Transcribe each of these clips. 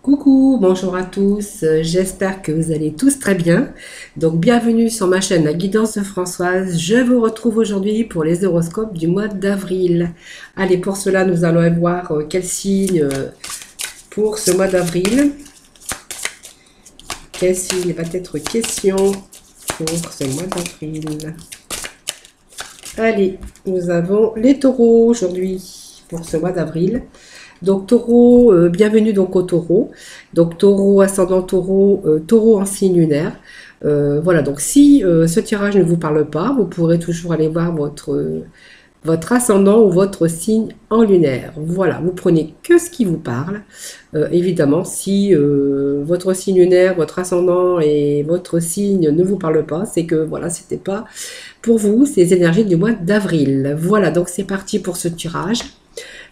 Coucou, bonjour à tous, j'espère que vous allez tous très bien. Donc bienvenue sur ma chaîne La Guidance de Françoise. Je vous retrouve aujourd'hui pour les horoscopes du mois d'avril. Allez, pour cela, nous allons voir quel signe pour ce mois d'avril. Quel signe va être question pour ce mois d'avril? Allez, nous avons les taureaux aujourd'hui pour ce mois d'avril. Donc taureau, bienvenue donc au taureau. Donc taureau, ascendant taureau, taureau en signe lunaire. Voilà, donc si ce tirage ne vous parle pas, vous pourrez toujours aller voir votre ascendant ou votre signe en lunaire. Voilà, vous prenez que ce qui vous parle. Évidemment, si votre signe lunaire, votre ascendant et votre signe ne vous parlent pas, c'est que voilà, c'était pas pour vous ces énergies du mois d'avril. Voilà, donc c'est parti pour ce tirage.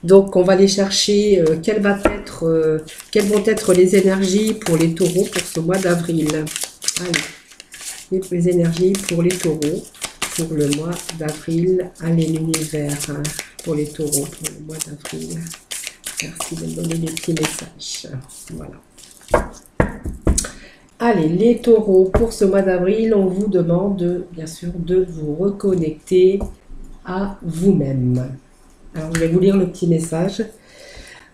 Donc, on va aller chercher quelles vont être les énergies pour les taureaux pour ce mois d'avril. Allez, les énergies pour les taureaux pour le mois d'avril. Allez, l'univers pour les taureaux pour le mois d'avril. Merci de me donner des petits messages. Voilà. Allez, les taureaux pour ce mois d'avril, on vous demande bien sûr de vous reconnecter à vous-même. Alors, je vais vous lire le petit message.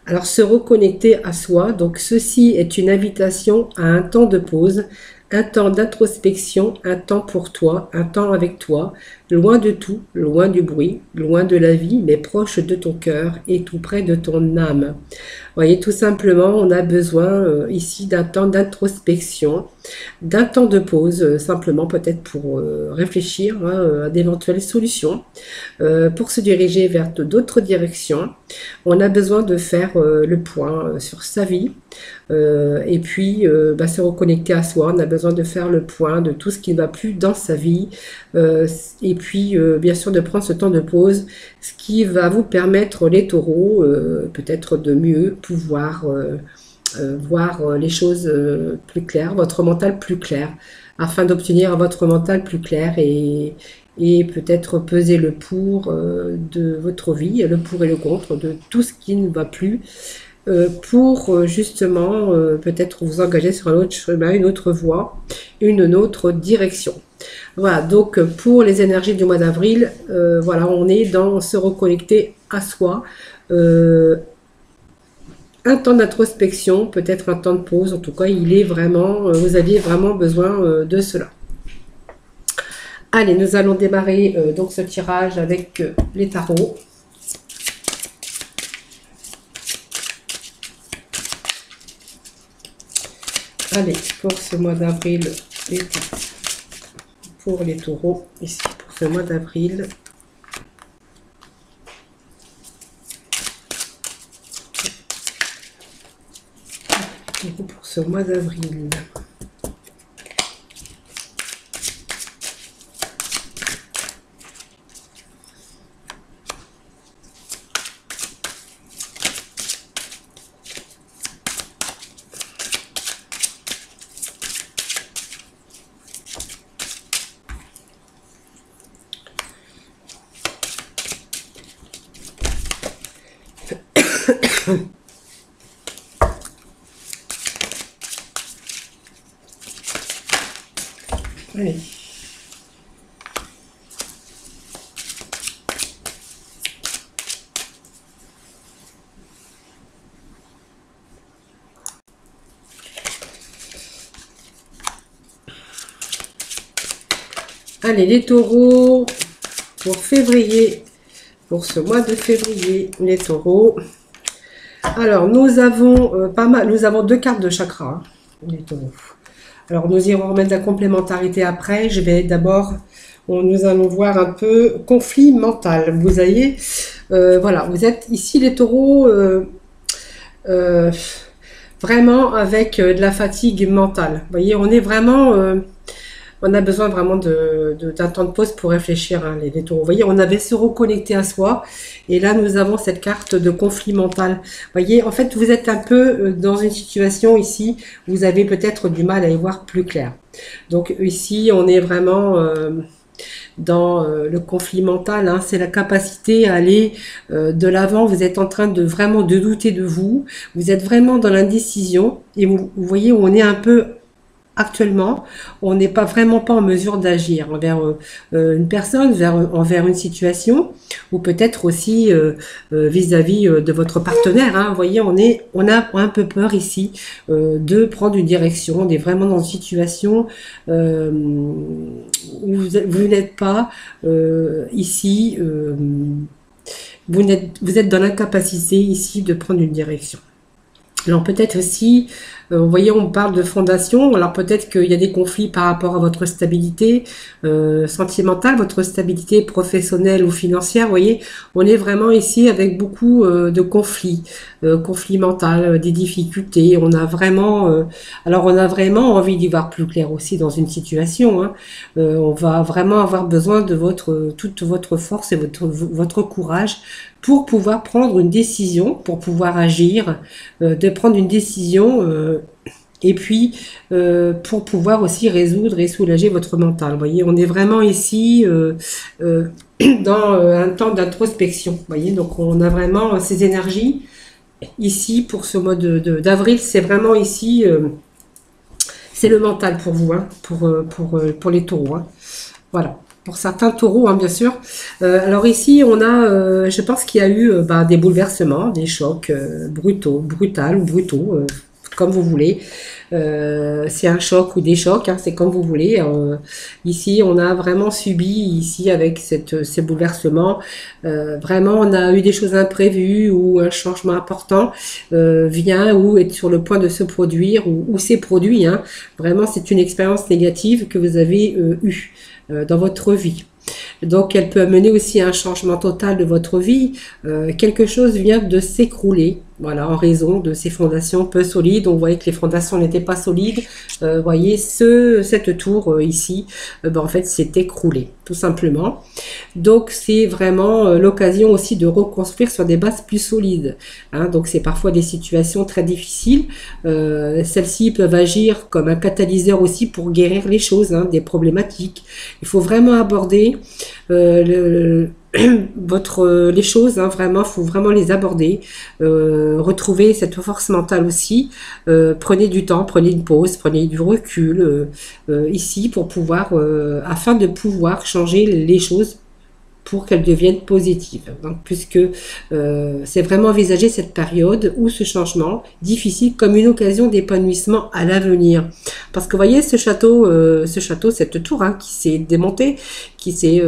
Alors, se reconnecter à soi. Donc, ceci est une invitation à un temps de pause, un temps d'introspection, un temps pour toi, un temps avec toi, loin de tout, loin du bruit, loin de la vie, mais proche de ton cœur et tout près de ton âme. Vous voyez, tout simplement, on a besoin ici d'un temps d'introspection, d'un temps de pause, simplement peut-être pour réfléchir à d'éventuelles solutions, pour se diriger vers d'autres directions. On a besoin de faire le point sur sa vie, et puis se reconnecter à soi. On a besoin de faire le point de tout ce qui ne va plus dans sa vie, et puis bien sûr de prendre ce temps de pause, ce qui va vous permettre, les taureaux, peut-être de mieux pouvoir voir les choses plus claires, votre mental plus clair, afin d'obtenir votre mental plus clair et peut-être peser le pour de votre vie, le pour et le contre de tout ce qui ne va plus, pour justement peut-être vous engager sur un autre chemin, une autre voie, une autre direction. Voilà, donc pour les énergies du mois d'avril, voilà, on est dans se reconnecter à soi, un temps d'introspection, peut-être un temps de pause, en tout cas, il est vraiment, vous aviez vraiment besoin de cela. Allez, nous allons démarrer donc ce tirage avec les tarots. Allez, pour ce mois d'avril, pour les taureaux, ici, pour ce mois d'avril. Pour ce mois d'avril. Allez. Allez, les taureaux, pour février, pour ce mois de février, les taureaux. Alors, nous avons pas mal, nous avons deux cartes de chakra, les taureaux. Alors, nous irons remettre la complémentarité après. Je vais d'abord, nous allons voir un peu conflit mental. Vous voyez, voilà, vous êtes ici les taureaux, vraiment avec de la fatigue mentale. Vous voyez, on est vraiment, on a besoin vraiment d'un temps de pause pour réfléchir, hein, les taureaux. Vous voyez, on avait se reconnecter à soi. Et là, nous avons cette carte de conflit mental. Vous voyez, en fait, vous êtes un peu dans une situation ici, vous avez peut-être du mal à y voir plus clair. Donc ici, on est vraiment le conflit mental, hein. C'est la capacité à aller de l'avant. Vous êtes en train de vraiment de douter de vous. Vous êtes vraiment dans l'indécision. Et vous voyez où on est un peu actuellement. On n'est pas vraiment pas en mesure d'agir envers une personne, envers une situation, ou peut-être aussi vis-à-vis de votre partenaire, hein. Vous voyez, on a un peu peur ici de prendre une direction. On est vraiment dans une situation où vous n'êtes pas ici, vous êtes dans l'incapacité ici de prendre une direction. Alors peut-être aussi, vous voyez, on parle de fondation, alors peut-être qu'il y a des conflits par rapport à votre stabilité sentimentale, votre stabilité professionnelle ou financière, vous voyez, on est vraiment ici avec beaucoup de conflits, conflits mentaux, des difficultés, on a vraiment, alors on a vraiment envie d'y voir plus clair aussi dans une situation, hein. On va vraiment avoir besoin de toute votre force et votre courage pour pouvoir prendre une décision, pour pouvoir agir, de prendre une décision et puis pour pouvoir aussi résoudre et soulager votre mental. Vous voyez, on est vraiment ici dans un temps d'introspection. Vous voyez, donc on a vraiment ces énergies ici pour ce mois d'avril. C'est vraiment ici, c'est le mental pour vous, hein, pour les taureaux, hein. Voilà. Pour certains taureaux, hein, bien sûr. Alors ici, on a, je pense qu'il y a eu des bouleversements, des chocs brutaux ou brutaux, comme vous voulez. C'est un choc ou des chocs, hein, c'est comme vous voulez. Ici, on a vraiment subi, ici, avec ces bouleversements, vraiment, on a eu des choses imprévues ou un changement important vient ou est sur le point de se produire ou s'est produit, hein. Vraiment, c'est une expérience négative que vous avez eue dans votre vie. Donc, elle peut amener aussi un changement total de votre vie. Quelque chose vient de s'écrouler, voilà, en raison de ces fondations peu solides. On voyait que les fondations n'étaient pas solides. Vous voyez, cette tour ici, en fait, s'est écroulée, tout simplement. Donc, c'est vraiment l'occasion aussi de reconstruire sur des bases plus solides, hein. Donc, c'est parfois des situations très difficiles. Celles-ci peuvent agir comme un catalyseur aussi pour guérir les choses, hein, des problématiques. Il faut vraiment aborder les choses, hein, vraiment, faut vraiment les aborder, retrouver cette force mentale aussi. Prenez du temps, prenez une pause, prenez du recul ici pour pouvoir, afin de pouvoir changer les choses pour qu'elles deviennent positives. Donc, puisque c'est vraiment envisager cette période ou ce changement difficile comme une occasion d'épanouissement à l'avenir. Parce que vous voyez ce château, cette tour, hein, qui s'est démontée, qui s'est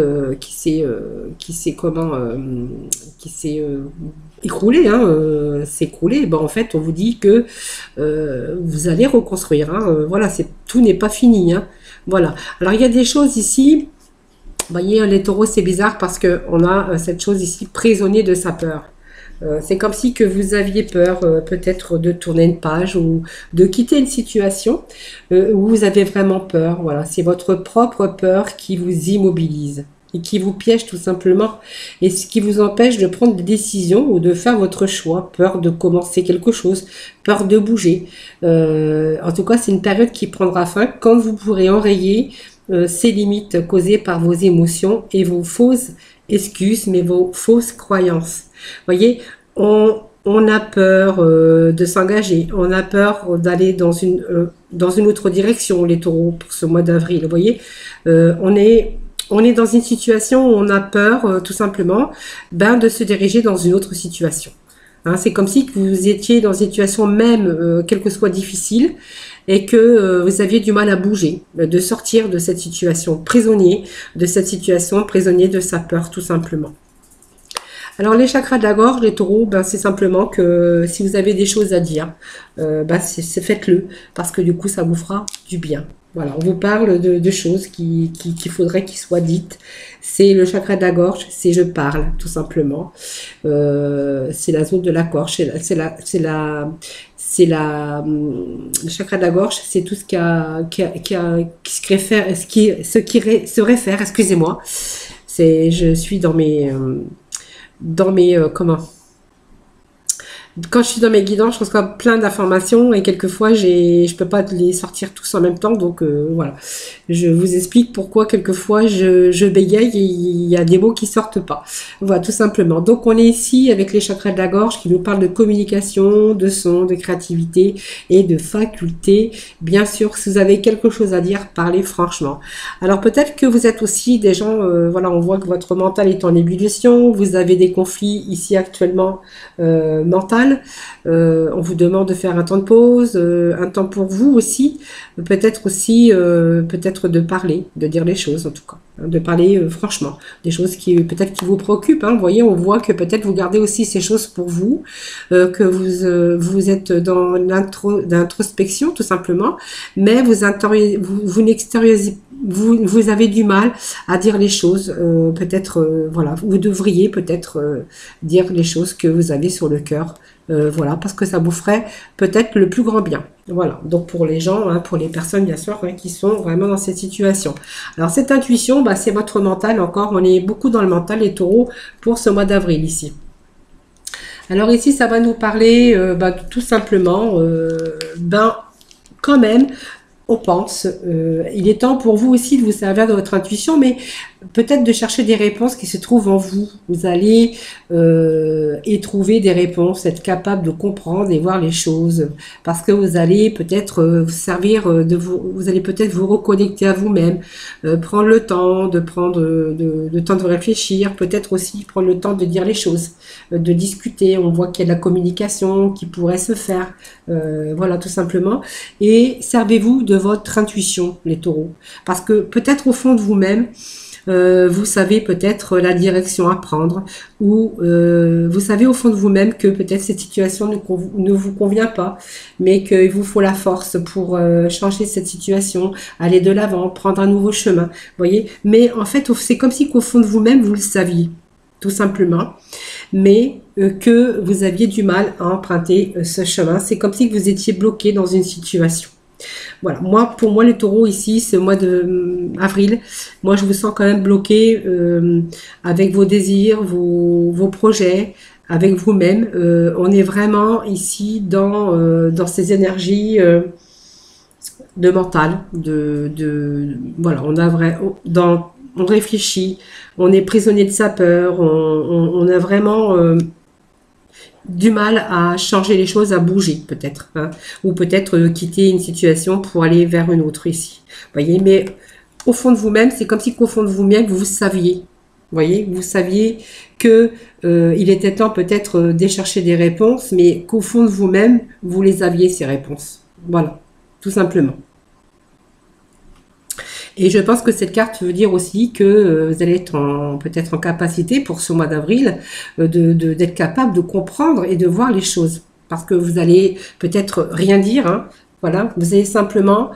écroulé, hein, s'écrouler. En fait, on vous dit que vous allez reconstruire, hein, voilà, tout n'est pas fini, hein, voilà. Alors il y a des choses ici. Vous voyez, les taureaux, c'est bizarre parce qu'on a cette chose ici, prisonnier de sa peur. C'est comme si que vous aviez peur peut-être de tourner une page ou de quitter une situation où vous avez vraiment peur. Voilà, c'est votre propre peur qui vous immobilise et qui vous piège tout simplement et ce qui vous empêche de prendre des décisions ou de faire votre choix. Peur de commencer quelque chose, peur de bouger. En tout cas, c'est une période qui prendra fin quand vous pourrez enrayer ces limites causées par vos émotions et vos fausses excuses, mais vos fausses croyances. Voyez, on a peur de s'engager, on a peur d'aller dans une autre direction, les taureaux, pour ce mois d'avril. Vous voyez, on est dans une situation où on a peur, tout simplement, de se diriger dans une autre situation. Hein, c'est comme si vous étiez dans une situation même, quelle que soit difficile, et que vous aviez du mal à bouger, de sortir de cette situation, prisonnier de cette situation, prisonnier de sa peur, tout simplement. Alors les chakras de la gorge, les taureaux, c'est simplement que si vous avez des choses à dire, faites-le, parce que du coup ça vous fera du bien. Voilà, on vous parle de choses qu'il faudrait qu'ils soient dites. C'est le chakra de la gorge, c'est je parle, tout simplement. C'est la zone de la gorge, le chakra de la gorge, c'est tout ce qui se réfère, excusez-moi. Je suis dans mes comment quand je suis dans mes guidances, je reçois plein d'informations et quelquefois je peux pas les sortir tous en même temps. Donc voilà, je vous explique pourquoi quelquefois je bégaye et il y a des mots qui sortent pas. Voilà, tout simplement. Donc on est ici avec les chakras de la gorge qui nous parlent de communication, de son, de créativité et de faculté. Bien sûr, si vous avez quelque chose à dire, parlez franchement. Alors peut-être que vous êtes aussi des gens, voilà, on voit que votre mental est en ébullition, vous avez des conflits ici actuellement mental. On vous demande de faire un temps de pause, un temps pour vous aussi, peut-être aussi, peut-être de parler, de dire les choses en tout cas, hein, de parler franchement, des choses qui peut-être qui vous préoccupent. Hein. Vous voyez, on voit que peut-être vous gardez aussi ces choses pour vous, que vous êtes dans l'introspection tout simplement, mais vous n'extériorisez vous avez du mal à dire les choses, peut-être, voilà, vous devriez peut-être dire les choses que vous avez sur le cœur, voilà, parce que ça vous ferait peut-être le plus grand bien. Voilà, donc pour les gens, hein, pour les personnes bien sûr, hein, qui sont vraiment dans cette situation. Alors cette intuition, bah, c'est votre mental encore, on est beaucoup dans le mental, les taureaux, pour ce mois d'avril ici. Alors ici, ça va nous parler bah, tout simplement, ben quand même, on pense, il est temps pour vous aussi de vous servir de votre intuition, mais peut-être de chercher des réponses qui se trouvent en vous. Vous allez y trouver des réponses, être capable de comprendre et voir les choses, parce que vous allez peut-être vous servir vous allez peut-être vous reconnecter à vous-même, prendre le temps de prendre de temps de réfléchir, peut-être aussi prendre le temps de dire les choses, de discuter. On voit qu'il y a de la communication qui pourrait se faire, voilà tout simplement. Et servez-vous de votre intuition, les taureaux, parce que peut-être au fond de vous-même, vous savez peut-être la direction à prendre, ou vous savez au fond de vous-même que peut-être cette situation ne vous convient pas, mais qu'il vous faut la force pour changer cette situation, aller de l'avant, prendre un nouveau chemin, voyez. Mais en fait, c'est comme si qu'au fond de vous-même, vous le saviez, tout simplement, mais que vous aviez du mal à emprunter ce chemin. C'est comme si vous étiez bloqué dans une situation. Voilà, pour moi, les taureaux ici, ce mois de avril, moi je vous sens quand même bloqué avec vos désirs, vos projets, avec vous-même. On est vraiment ici dans ces énergies de mental, voilà, on réfléchit, on est prisonnier de sa peur, on a vraiment du mal à changer les choses, à bouger peut-être, hein, ou peut-être quitter une situation pour aller vers une autre ici. Voyez, mais au fond de vous-même, c'est comme si qu'au fond de vous-même, vous saviez. Voyez, vous saviez que il était temps peut-être de chercher des réponses, mais qu'au fond de vous-même, vous les aviez ces réponses. Voilà, tout simplement. Et je pense que cette carte veut dire aussi que vous allez être peut-être en capacité pour ce mois d'avril d'être capable de comprendre et de voir les choses. Parce que vous allez peut-être rien dire, hein, voilà, vous allez simplement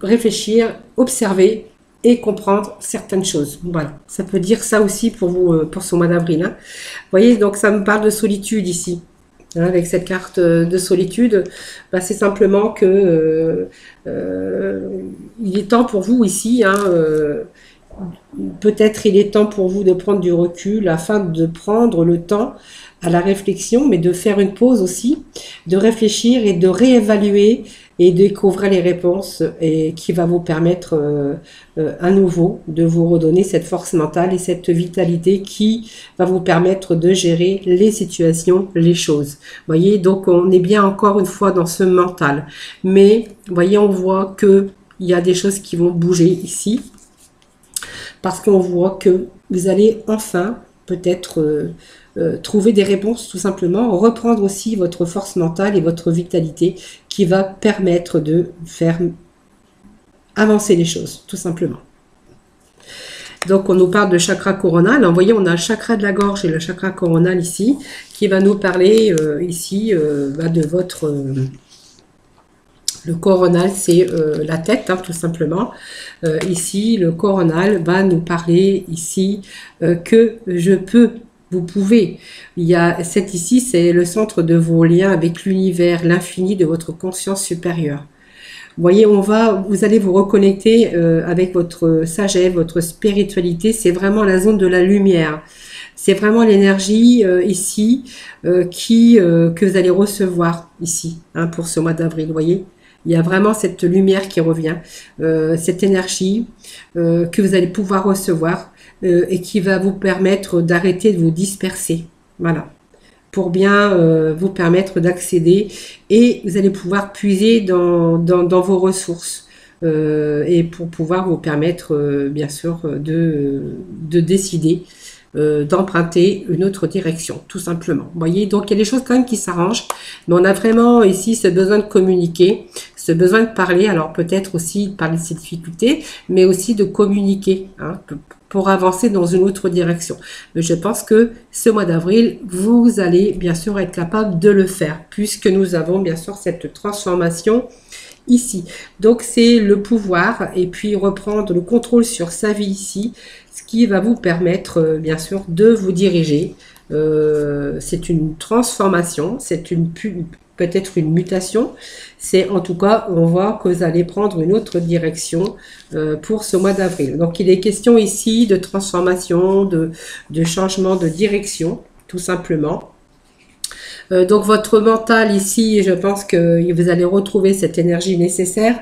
réfléchir, observer et comprendre certaines choses. Voilà, ça peut dire ça aussi pour vous, pour ce mois d'avril. Hein. Vous voyez, donc ça me parle de solitude ici. Avec cette carte de solitude, bah, c'est simplement que il est temps pour vous ici, hein, peut-être il est temps pour vous de prendre du recul afin de prendre le temps à la réflexion, mais de faire une pause aussi, de réfléchir et de réévaluer et découvrir les réponses et qui va vous permettre à nouveau de vous redonner cette force mentale et cette vitalité qui va vous permettre de gérer les situations, les choses. Vous voyez, donc on est bien encore une fois dans ce mental. Mais, vous voyez, on voit que il y a des choses qui vont bouger ici parce qu'on voit que vous allez enfin peut-être trouver des réponses tout simplement, reprendre aussi votre force mentale et votre vitalité qui va permettre de faire avancer les choses, tout simplement. Donc on nous parle de chakra coronal. Vous voyez, on a le chakra de la gorge et le chakra coronal ici, qui va nous parler ici de votre... le coronal, c'est la tête, hein, tout simplement. Ici, le coronal va nous parler ici que je peux... Vous pouvez. Il y a ici, c'est le centre de vos liens avec l'univers, l'infini de votre conscience supérieure. Vous voyez, vous allez vous reconnecter avec votre sagesse, votre spiritualité. C'est vraiment la zone de la lumière. C'est vraiment l'énergie ici que vous allez recevoir ici, hein, pour ce mois d'avril, vous voyez. Il y a vraiment cette lumière qui revient, cette énergie que vous allez pouvoir recevoir et qui va vous permettre d'arrêter de vous disperser. Voilà, pour bien vous permettre d'accéder et vous allez pouvoir puiser dans vos ressources et pour pouvoir vous permettre bien sûr de décider d'emprunter une autre direction, tout simplement. Vous voyez, donc il y a des choses quand même qui s'arrangent, mais on a vraiment ici ce besoin de communiquer, ce besoin de parler, alors peut-être aussi de parler de ses difficultés, mais aussi de communiquer, hein, pour avancer dans une autre direction. Mais je pense que ce mois d'avril, vous allez bien sûr être capable de le faire, puisque nous avons bien sûr cette transformation ici. Donc c'est le pouvoir et puis reprendre le contrôle sur sa vie ici, ce qui va vous permettre bien sûr de vous diriger. C'est une transformation, c'est peut-être une mutation. C'est en tout cas, on voit que vous allez prendre une autre direction pour ce mois d'avril. Donc il est question ici de transformation, de changement de direction, tout simplement. Donc votre mental ici, je pense que vous allez retrouver cette énergie nécessaire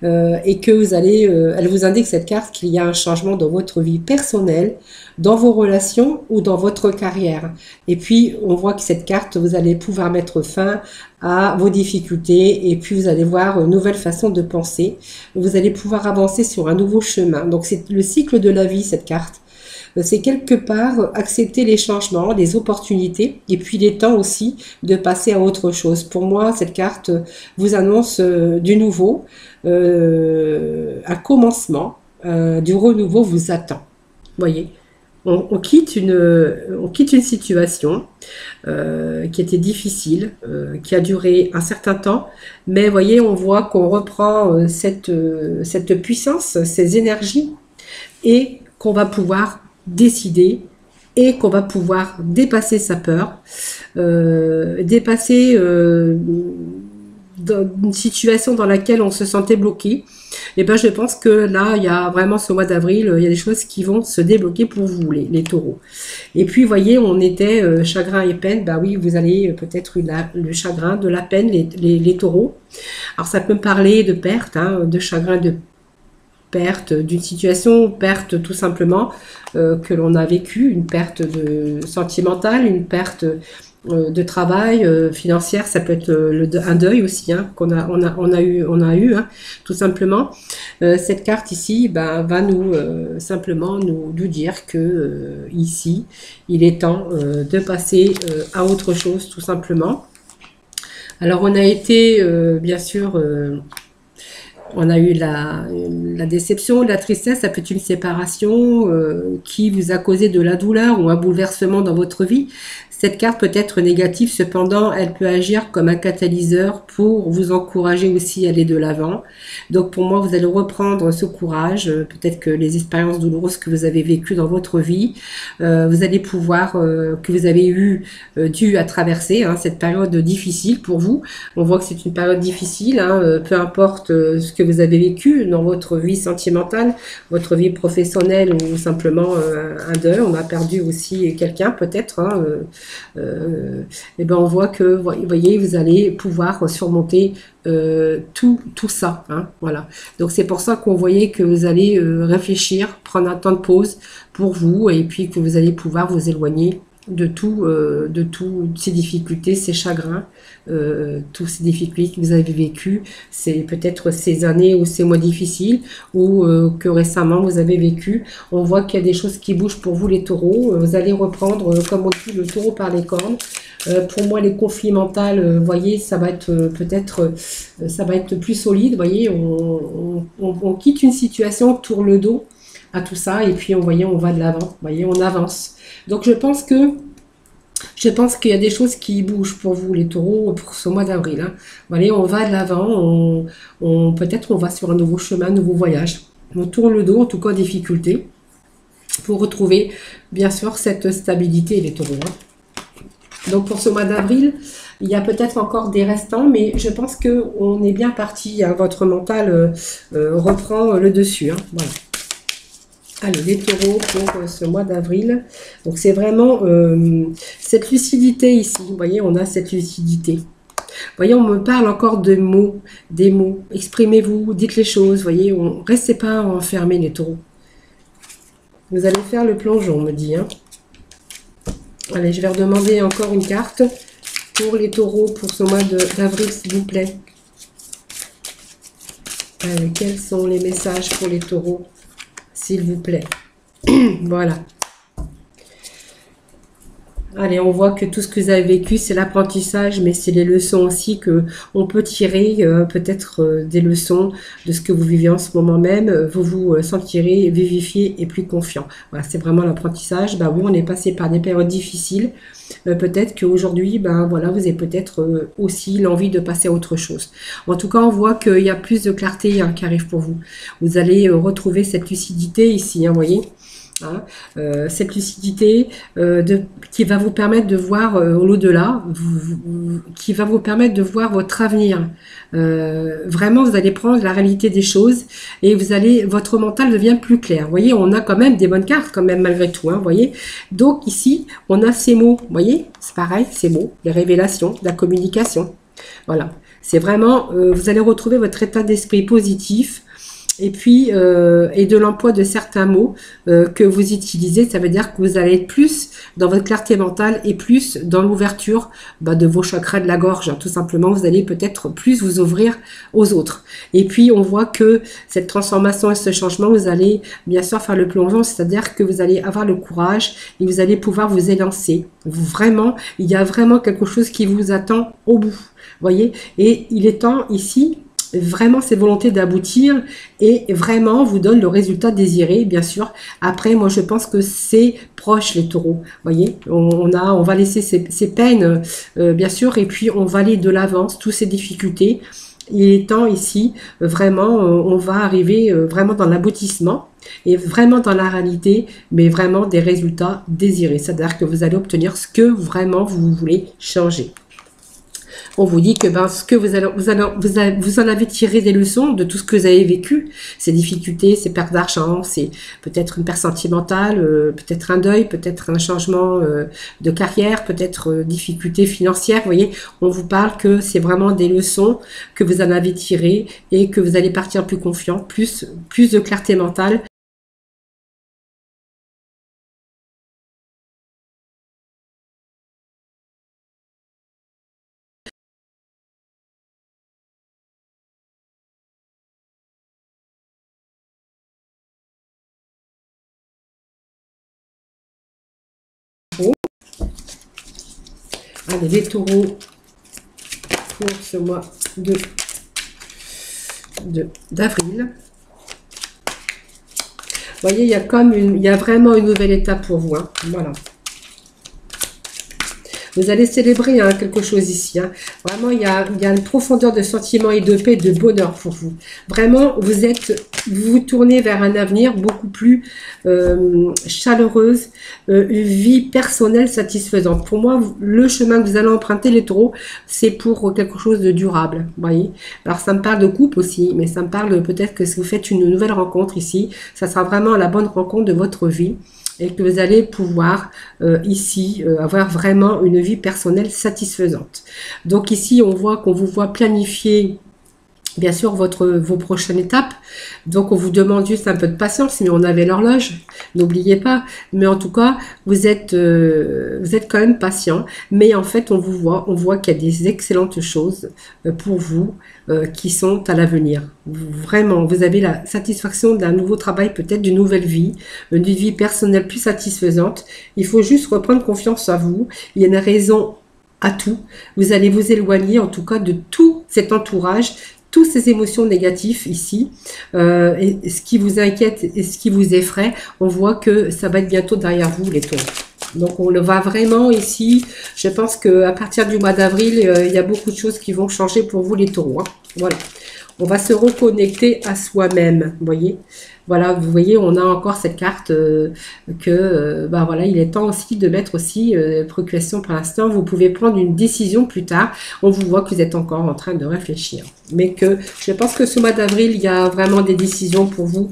et que vous allez, elle vous indique cette carte qu'il y a un changement dans votre vie personnelle, dans vos relations ou dans votre carrière. Et puis on voit que cette carte, vous allez pouvoir mettre fin à vos difficultés et puis vous allez voir une nouvelle façon de penser. Vous allez pouvoir avancer sur un nouveau chemin. Donc c'est le cycle de la vie, cette carte. C'est quelque part accepter les changements, les opportunités, et puis les temps aussi de passer à autre chose. Pour moi, cette carte vous annonce du nouveau, un commencement, du renouveau vous attend. Voyez, on quitte une situation qui était difficile, qui a duré un certain temps, mais voyez, on voit qu'on reprend cette puissance, ces énergies, et qu'on va pouvoir décider et qu'on va pouvoir dépasser sa peur, dépasser une situation dans laquelle on se sentait bloqué. Et ben je pense que là, il y a vraiment ce mois d'avril, il y a des choses qui vont se débloquer pour vous, les taureaux. Et puis, vous voyez, on était chagrin et peine. Bah oui, vous allez peut-être le chagrin, de la peine, les taureaux. Alors, ça peut me parler de perte, hein, de chagrin, de perte d'une situation, perte tout simplement que l'on a vécu, une perte sentimentale, une perte de travail, financière, ça peut être un deuil aussi, hein, on a eu hein, tout simplement. Cette carte ici va nous simplement nous dire que ici, il est temps de passer à autre chose tout simplement. Alors on a été bien sûr on a eu la déception, la tristesse, ça peut être une séparation qui vous a causé de la douleur ou un bouleversement dans votre vie. Cette carte peut être négative, cependant, elle peut agir comme un catalyseur pour vous encourager aussi à aller de l'avant. Donc pour moi, vous allez reprendre ce courage, peut-être que les expériences douloureuses que vous avez vécues dans votre vie, vous allez pouvoir, que vous avez dû à traverser hein, cette période difficile pour vous. On voit que c'est une période difficile, hein, peu importe ce que vous avez vécu dans votre vie sentimentale, votre vie professionnelle ou simplement un deuil. On a perdu aussi quelqu'un peut-être, hein, et ben on voit que, vous voyez, vous allez pouvoir surmonter tout ça, hein, voilà. Donc c'est pour ça qu'on voyait que vous allez réfléchir, prendre un temps de pause pour vous, et puis que vous allez pouvoir vous éloigner de toutes ces difficultés, ces chagrins, tous ces difficultés que vous avez vécues, c'est peut-être ces années ou ces mois difficiles ou que récemment vous avez vécu. On voit qu'il y a des choses qui bougent pour vous les taureaux. Vous allez reprendre, comme on dit, le taureau par les cornes. Pour moi, les conflits mentaux, vous voyez, ça va être peut-être, ça va être plus solide. Vous voyez, on quitte une situation, on tourne le dos à tout ça et puis on va de l'avant. Vous voyez, on avance. Donc je pense qu'il y a des choses qui bougent pour vous les taureaux pour ce mois d'avril. Hein. Voyez, on va de l'avant, peut-être on va sur un nouveau chemin, un nouveau voyage. On tourne le dos, en tout cas en difficulté, pour retrouver bien sûr cette stabilité les taureaux. Hein. Donc pour ce mois d'avril, il y a peut-être encore des restants, mais je pense qu'on est bien parti. Hein. Votre mental reprend le dessus. Hein. Voilà. Allez, les taureaux pour ce mois d'avril. Donc, c'est vraiment cette lucidité ici. Vous voyez, on a cette lucidité. Vous voyez, on me parle encore de mots, des mots. Exprimez-vous, dites les choses. Vous voyez, restez pas enfermés, les taureaux. Vous allez faire le plongeon, on me dit. Hein. Allez, je vais redemander encore une carte pour les taureaux pour ce mois d'avril, s'il vous plaît. Allez, quels sont les messages pour les taureaux, s'il vous plaît? Voilà. Allez, on voit que tout ce que vous avez vécu, c'est l'apprentissage, mais c'est les leçons aussi que on peut tirer, peut-être des leçons de ce que vous vivez en ce moment même. Vous vous sentirez vivifié et plus confiant. Voilà, c'est vraiment l'apprentissage. Ben oui, on est passé par des périodes difficiles. Peut-être qu'aujourd'hui, ben voilà, vous avez peut-être aussi l'envie de passer à autre chose. En tout cas, on voit qu'il y a plus de clarté qui arrive pour vous. Vous allez retrouver cette lucidité ici, vous voyez. Hein, cette lucidité qui va vous permettre de voir au-delà, qui va vous permettre de voir votre avenir. Vraiment, vous allez prendre la réalité des choses et votre mental devient plus clair. Vous voyez, on a quand même des bonnes cartes, quand même, malgré tout. Hein, vous voyez. Donc ici, on a ces mots. Vous voyez, c'est pareil, ces mots, les révélations, la communication. Voilà. C'est vraiment, vous allez retrouver votre état d'esprit positif. Et puis, et de l'emploi de certains mots que vous utilisez, ça veut dire que vous allez être plus dans votre clarté mentale et plus dans l'ouverture de vos chakras de la gorge. Tout simplement, vous allez peut-être plus vous ouvrir aux autres. Et puis, on voit que cette transformation et ce changement, vous allez bien sûr faire le plongeon, c'est-à-dire que vous allez avoir le courage et vous allez pouvoir vous élancer. Vraiment, il y a vraiment quelque chose qui vous attend au bout. Voyez, et il est temps ici vraiment cette volonté d'aboutir et vraiment vous donne le résultat désiré, bien sûr. Après, moi, je pense que c'est proche, les taureaux. Voyez, on va laisser ces peines, bien sûr, et puis on va aller de l'avance, toutes ces difficultés. Il est temps ici, vraiment, on va arriver vraiment dans l'aboutissement et vraiment dans la réalité, mais vraiment des résultats désirés. C'est-à-dire que vous allez obtenir ce que vraiment vous voulez changer. On vous dit que ce que vous en avez tiré des leçons de tout ce que vous avez vécu, ces difficultés, ces pertes d'argent, c'est peut-être une perte sentimentale, peut-être un deuil, peut-être un changement de carrière, peut-être difficultés financières. Vous voyez, on vous parle que c'est vraiment des leçons que vous en avez tirées et que vous allez partir plus confiant, plus de clarté mentale. Allez, les taureaux pour ce mois d'avril. Vous voyez, il y a vraiment une nouvelle étape pour vous. Hein. Voilà. Vous allez célébrer quelque chose ici. Hein. Vraiment, il y a une profondeur de sentiments et de paix, de bonheur pour vous. Vraiment, vous vous tournez vers un avenir beaucoup plus chaleureuse, une vie personnelle satisfaisante. Pour moi, le chemin que vous allez emprunter, les taureaux, c'est pour quelque chose de durable. Vous voyez. Alors, ça me parle de couple aussi, mais ça me parle peut-être que si vous faites une nouvelle rencontre ici, ça sera vraiment la bonne rencontre de votre vie. Et que vous allez pouvoir ici avoir vraiment une vie personnelle satisfaisante. Donc ici, on voit qu'on vous voit planifier bien sûr vos prochaines étapes. Donc on vous demande juste un peu de patience, mais on avait l'horloge, n'oubliez pas. Mais en tout cas, vous êtes quand même patient. Mais en fait, on voit qu'il y a des excellentes choses pour vous qui sont à l'avenir. Vraiment, vous avez la satisfaction d'un nouveau travail, peut-être d'une nouvelle vie, d'une vie personnelle plus satisfaisante. Il faut juste reprendre confiance à vous. Il y a une raison à tout. Vous allez vous éloigner en tout cas de tout cet entourage, toutes ces émotions négatives ici, et ce qui vous inquiète et ce qui vous effraie, on voit que ça va être bientôt derrière vous, les taureaux. Donc on le voit vraiment ici. Je pense qu'à partir du mois d'avril, il y a beaucoup de choses qui vont changer pour vous, les taureaux. Hein. Voilà. on va se reconnecter à soi-même, vous voyez. Voilà, vous voyez, on a encore cette carte bah voilà, il est temps aussi de mettre aussi procréation pour l'instant. Vous pouvez prendre une décision plus tard. On vous voit que vous êtes encore en train de réfléchir. Mais que je pense que ce mois d'avril, il y a vraiment des décisions pour vous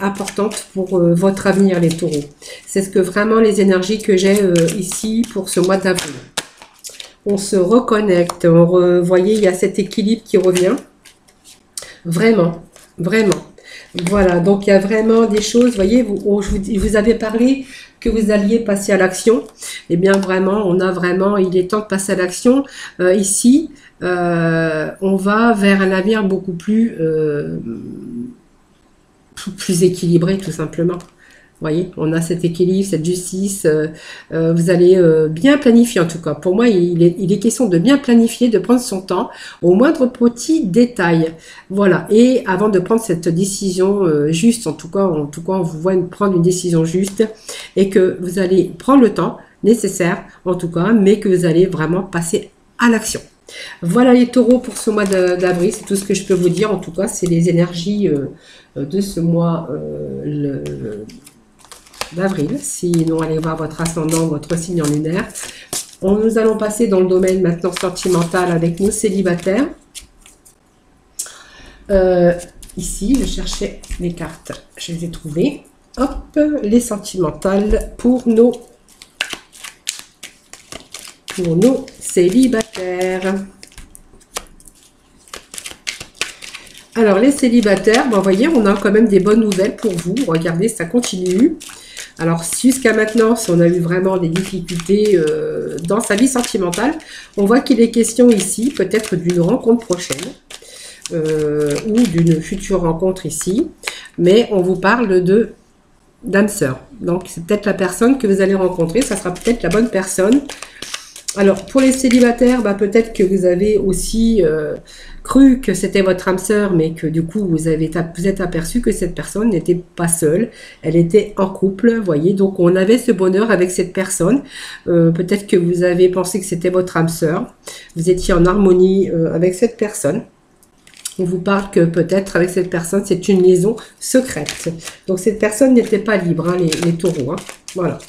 importantes pour votre avenir, les taureaux. C'est ce que vraiment les énergies que j'ai ici pour ce mois d'avril. On se reconnecte. Vous voyez, il y a cet équilibre qui revient. Vraiment, vraiment. Voilà, donc il y a vraiment des choses, vous voyez, vous avez parlé que vous alliez passer à l'action. Eh bien, vraiment, il est temps de passer à l'action. Ici, on va vers un avenir beaucoup plus équilibré, tout simplement. Vous voyez, on a cet équilibre, cette justice. Vous allez bien planifier, en tout cas. Pour moi, il est question de bien planifier, de prendre son temps au moindre petit détail. Voilà. Et avant de prendre cette décision juste, en tout cas, on vous voit prendre une décision juste et que vous allez prendre le temps nécessaire, en tout cas, mais que vous allez vraiment passer à l'action. Voilà les taureaux pour ce mois d'avril, c'est tout ce que je peux vous dire. En tout cas, c'est les énergies de ce mois d'avril. Sinon, allez voir votre ascendant, votre signe en lunaire. Nous allons passer dans le domaine maintenant sentimental avec nos célibataires. Ici, je cherchais les cartes, je les ai trouvées. Hop, les sentimentales pour nos célibataires. Alors, les célibataires, vous voyez, on a quand même des bonnes nouvelles pour vous. Regardez, ça continue. Alors, jusqu'à maintenant, si on a eu vraiment des difficultés dans sa vie sentimentale, on voit qu'il est question ici, peut-être d'une rencontre prochaine ou d'une future rencontre ici. Mais on vous parle de d'âme sœur. Donc, c'est peut-être la personne que vous allez rencontrer. Ça sera peut-être la bonne personne. Alors, pour les célibataires, bah, peut-être que vous avez aussi cru que c'était votre âme sœur, mais que du coup, vous êtes aperçu que cette personne n'était pas seule. Elle était en couple, vous voyez. Donc, on avait ce bonheur avec cette personne. Peut-être que vous avez pensé que c'était votre âme sœur. Vous étiez en harmonie avec cette personne. On vous parle que peut-être avec cette personne, c'est une liaison secrète. Donc, cette personne n'était pas libre, hein, les taureaux. Hein. Voilà.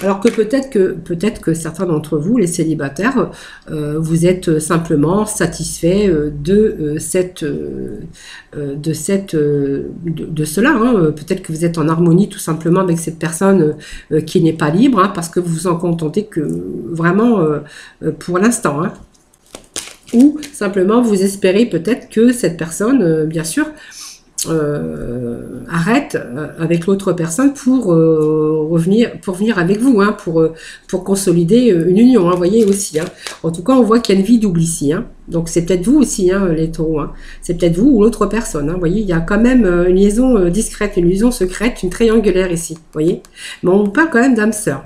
Alors que peut-être que certains d'entre vous, les célibataires, vous êtes simplement satisfait de cela. Hein. Peut-être que vous êtes en harmonie tout simplement avec cette personne qui n'est pas libre, hein, parce que vous vous en contentez que vraiment pour l'instant. Hein. Ou simplement vous espérez peut-être que cette personne, bien sûr, arrête avec l'autre personne pour venir avec vous, hein, pour consolider une union, hein, voyez aussi. Hein. En tout cas, on voit qu'il y a une vie double ici. Hein. Donc c'est peut-être vous aussi, hein, les taureaux. Hein. C'est peut-être vous ou l'autre personne. Hein. Vous voyez, il y a quand même une liaison discrète, une liaison secrète, une triangulaire ici. Vous voyez. Mais on vous parle quand même d'âme sœur.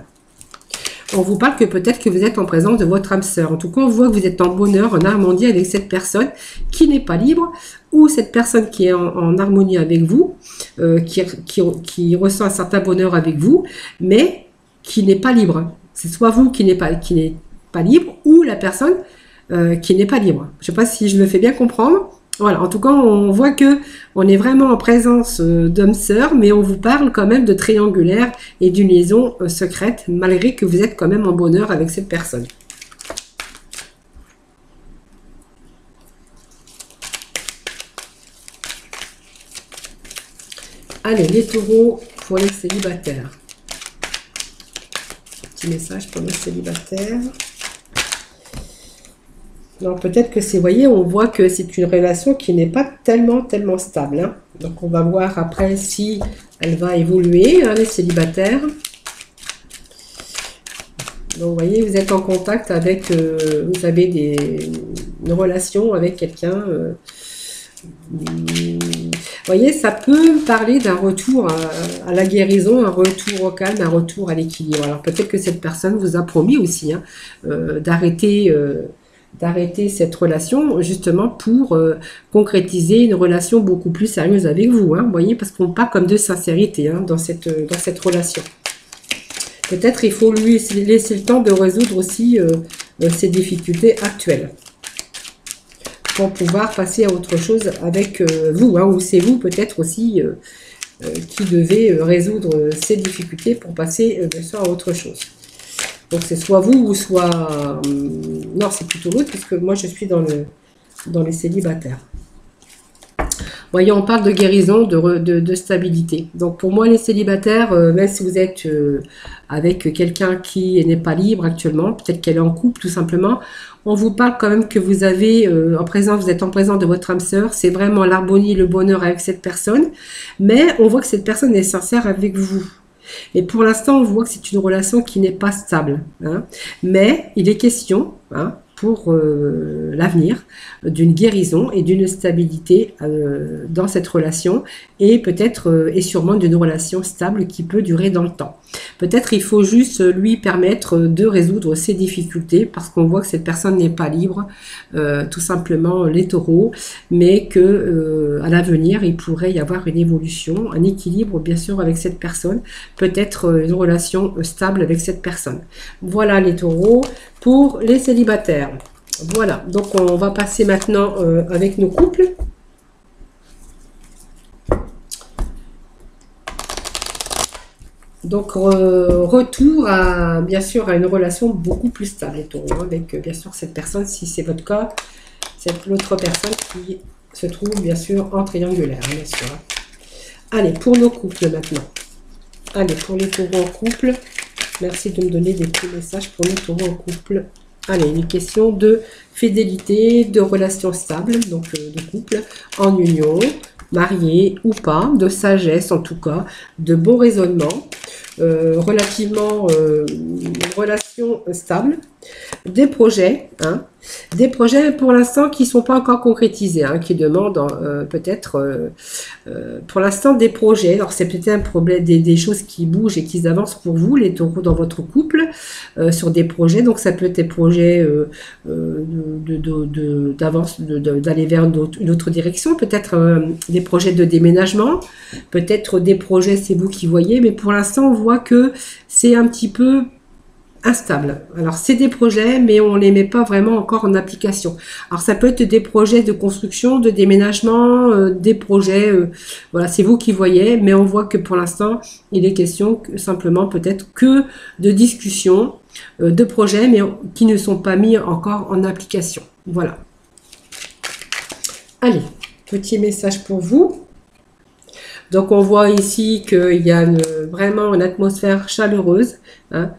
On vous parle que peut-être que vous êtes en présence de votre âme sœur. En tout cas, on voit que vous êtes en bonheur, en harmonie avec cette personne qui n'est pas libre, ou cette personne qui est en harmonie avec vous, qui ressent un certain bonheur avec vous, mais qui n'est pas libre. C'est soit vous qui n'est pas libre, ou la personne qui n'est pas libre. Je ne sais pas si je me fais bien comprendre. Voilà, en tout cas, on voit que on est vraiment en présence d'hommes sœurs, mais on vous parle quand même de triangulaire et d'une liaison secrète, malgré que vous êtes quand même en bonheur avec cette personne. Allez, les taureaux pour les célibataires. Petit message pour les célibataires. Alors peut-être que c'est, vous voyez, on voit que c'est une relation qui n'est pas tellement stable. Hein. Donc on va voir après si elle va évoluer, hein, les célibataires. Donc vous voyez, vous êtes en contact avec, vous avez une relation avec quelqu'un. Vous voyez, ça peut parler d'un retour à la guérison, un retour au calme, un retour à l'équilibre. Alors peut-être que cette personne vous a promis aussi, hein, d'arrêter cette relation justement pour concrétiser une relation beaucoup plus sérieuse avec vous. Hein, vous voyez, parce qu'on parle comme de sincérité, hein, dans cette relation. Peut-être il faut lui laisser le temps de résoudre aussi ses difficultés actuelles. pour pouvoir passer à autre chose avec vous, hein, ou c'est vous peut-être aussi qui devez résoudre ces difficultés pour passer bien sûr à autre chose. Donc c'est soit vous ou soit... non, c'est plutôt l'autre, parce que moi je suis dans les célibataires. Voyez, on parle de guérison, de stabilité. Donc pour moi, les célibataires, même si vous êtes avec quelqu'un qui n'est pas libre actuellement, peut-être qu'elle est en couple tout simplement, on vous parle quand même que vous avez vous êtes en présence de votre âme sœur. C'est vraiment l'harmonie, le bonheur avec cette personne. Mais on voit que cette personne est sincère avec vous. Et pour l'instant, on voit que c'est une relation qui n'est pas stable. Hein. Mais il est question, hein, pour l'avenir, d'une guérison et d'une stabilité dans cette relation, et peut-être et sûrement d'une relation stable qui peut durer dans le temps. Peut-être il faut juste lui permettre de résoudre ses difficultés, parce qu'on voit que cette personne n'est pas libre, tout simplement les taureaux, mais que à l'avenir il pourrait y avoir une évolution, un équilibre bien sûr avec cette personne, peut-être une relation stable avec cette personne. Voilà les taureaux pour les célibataires. Voilà, donc on va passer maintenant avec nos couples. Donc retour à bien sûr à une relation beaucoup plus stable, les taureaux, avec bien sûr cette personne, si c'est votre cas, c'est l'autre personne qui se trouve bien sûr en triangulaire, hein, bien sûr. Allez, pour nos couples maintenant. Allez, pour les taureaux en couple, merci de me donner des petits messages pour les taureaux en couple. Allez, une question de fidélité, de relation stable, donc de couple, en union, marié ou pas, de sagesse en tout cas, de bon raisonnement, relativement une relation stable, des projets, hein, des projets pour l'instant qui ne sont pas encore concrétisés, hein, qui demandent peut-être pour l'instant des projets. Alors c'est peut-être un problème, des choses qui bougent et qui avancent pour vous, les taureaux, dans votre couple, sur des projets. Donc ça peut être des projets d'aller vers une autre direction, peut-être des projets de déménagement, peut-être des projets, c'est vous qui voyez, mais pour l'instant on voit que c'est un petit peu instable. Alors c'est des projets, mais on les met pas vraiment encore en application. Alors ça peut être des projets de construction, de déménagement, des projets, voilà, c'est vous qui voyez, mais on voit que pour l'instant il est question simplement peut-être que de discussions, de projets, mais qui ne sont pas mis encore en application. Voilà. Allez, petit message pour vous. Donc on voit ici qu'il y a vraiment une atmosphère chaleureuse, hein.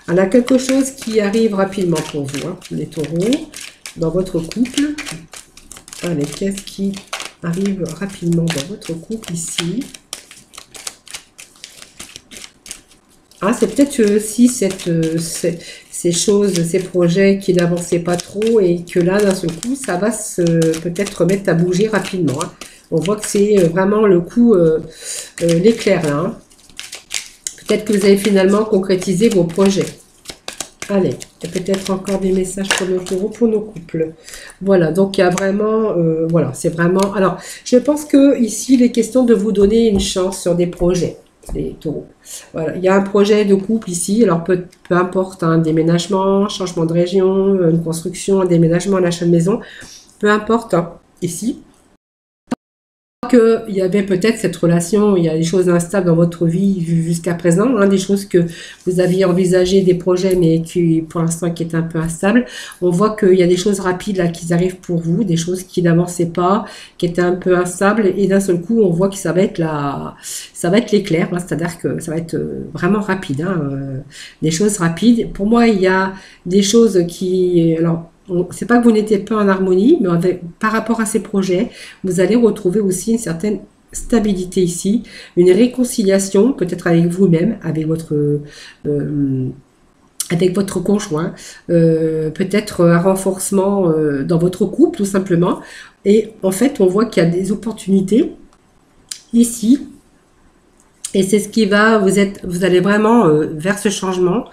On a quelque chose qui arrive rapidement pour vous, hein, les taureaux, dans votre couple. Allez, qu'est-ce qui arrive rapidement dans votre couple ici? Ah, c'est peut-être aussi ces choses, ces projets qui n'avançaient pas trop et que là, d'un seul coup, ça va peut-être remettre à bouger rapidement. Hein. On voit que c'est vraiment le coup, l'éclair là. Hein. Peut-être que vous avez finalement concrétisé vos projets. Allez, il y a peut-être encore des messages pour le taureau, pour nos couples. Voilà, donc il y a vraiment, voilà, c'est vraiment... Alors, je pense que ici, il est question de vous donner une chance sur des projets, les taureaux. Voilà, il y a un projet de couple ici, alors peu importe, un déménagement, changement de région, une construction, un déménagement, un achat de maison, peu importe, hein, ici. Qu'il y avait peut-être cette relation, il y a des choses instables dans votre vie jusqu'à présent, hein, des choses que vous aviez envisagé, des projets, mais qui pour l'instant qui est un peu instables. On voit qu'il y a des choses rapides là qui arrivent pour vous, des choses qui n'avançaient pas, qui étaient un peu instables, et d'un seul coup on voit que ça va être l'éclair, hein, c'est-à-dire que ça va être vraiment rapide, hein, des choses rapides. Pour moi, il y a des choses qui... Alors, c'est pas que vous n'étiez pas en harmonie, mais par rapport à ces projets, vous allez retrouver aussi une certaine stabilité ici, une réconciliation peut-être avec vous-même, avec votre conjoint, peut-être un renforcement dans votre couple tout simplement. Et en fait, on voit qu'il y a des opportunités ici, et c'est ce qui va vous allez vraiment vers ce changement.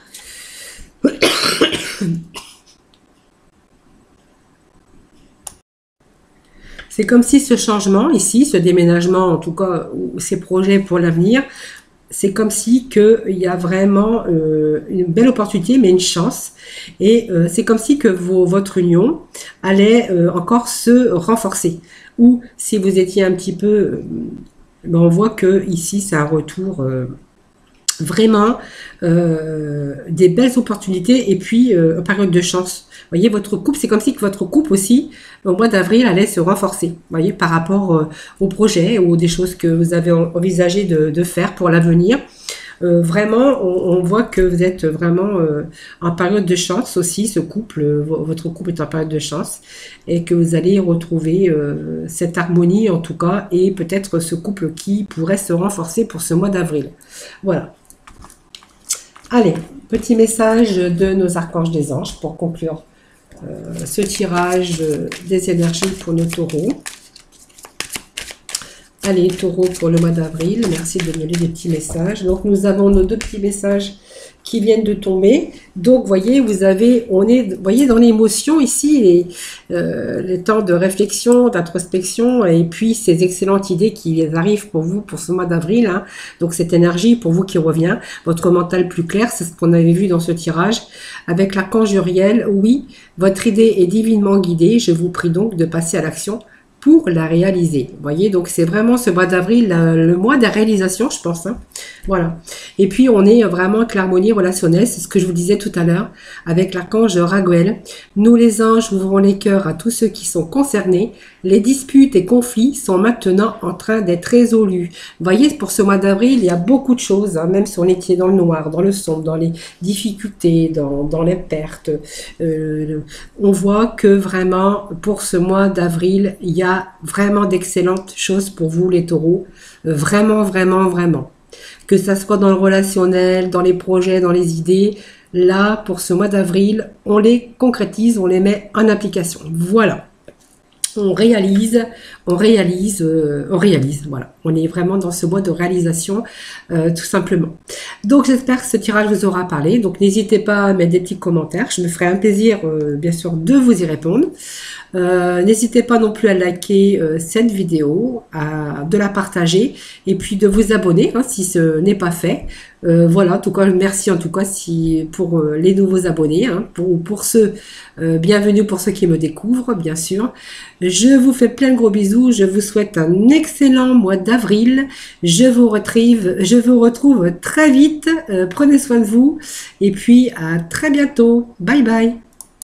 C'est comme si ce changement ici, ce déménagement en tout cas, ou ces projets pour l'avenir, c'est comme si il y a vraiment une belle opportunité, mais une chance. Et c'est comme si que votre union allait encore se renforcer. Ou si vous étiez un petit peu... ben on voit que ici, c'est un retour... vraiment des belles opportunités et puis une période de chance. Vous voyez, votre couple, c'est comme si que votre couple aussi, au mois d'avril, allait se renforcer. Vous voyez, par rapport au projet ou des choses que vous avez envisagé de faire pour l'avenir. Vraiment, on voit que vous êtes vraiment en période de chance aussi, ce couple, votre couple est en période de chance et que vous allez retrouver cette harmonie en tout cas et peut-être ce couple qui pourrait se renforcer pour ce mois d'avril. Voilà. Allez, petit message de nos archanges des anges pour conclure ce tirage des énergies pour nos taureaux. Allez, taureau pour le mois d'avril, merci de donner des petits messages. Donc, nous avons nos 2 petits messages qui viennent de tomber. Donc, voyez, voyez, dans l'émotion ici, les temps de réflexion, d'introspection, et puis ces excellentes idées qui arrivent pour vous pour ce mois d'avril. Hein. Donc, cette énergie pour vous qui revient, votre mental plus clair, c'est ce qu'on avait vu dans ce tirage. Avec l'archange Uriel, oui, votre idée est divinement guidée. Je vous prie donc de passer à l'action pour la réaliser. Vous voyez, donc c'est vraiment ce mois d'avril, le mois de la réalisation, je pense. Hein. Voilà. Et puis, on est vraiment avec l'harmonie relationnelle, c'est ce que je vous disais tout à l'heure, avec l'archange Raguel. Nous, les anges, ouvrons les cœurs à tous ceux qui sont concernés. Les disputes et conflits sont maintenant en train d'être résolus. Vous voyez, pour ce mois d'avril, il y a beaucoup de choses, hein, même si on était dans le noir, dans le sombre, dans les difficultés, dans les pertes. On voit que vraiment, pour ce mois d'avril, il y a vraiment d'excellentes choses pour vous, les taureaux. Vraiment, vraiment, vraiment. Que ça soit dans le relationnel, dans les projets, dans les idées, là, pour ce mois d'avril, on les concrétise, on les met en application. Voilà. On réalise, voilà. On est vraiment dans ce mois de réalisation, tout simplement. Donc, j'espère que ce tirage vous aura parlé. Donc, n'hésitez pas à mettre des petits commentaires. Je me ferai un plaisir, bien sûr, de vous y répondre. N'hésitez pas non plus à liker cette vidéo, de la partager et puis de vous abonner hein, si ce n'est pas fait. Voilà, en tout cas, merci en tout cas pour les nouveaux abonnés, hein, pour ceux, bienvenue pour ceux qui me découvrent, bien sûr. Je vous fais plein de gros bisous, je vous souhaite un excellent mois d'avril. Je vous retrouve très vite, prenez soin de vous et puis à très bientôt. Bye bye.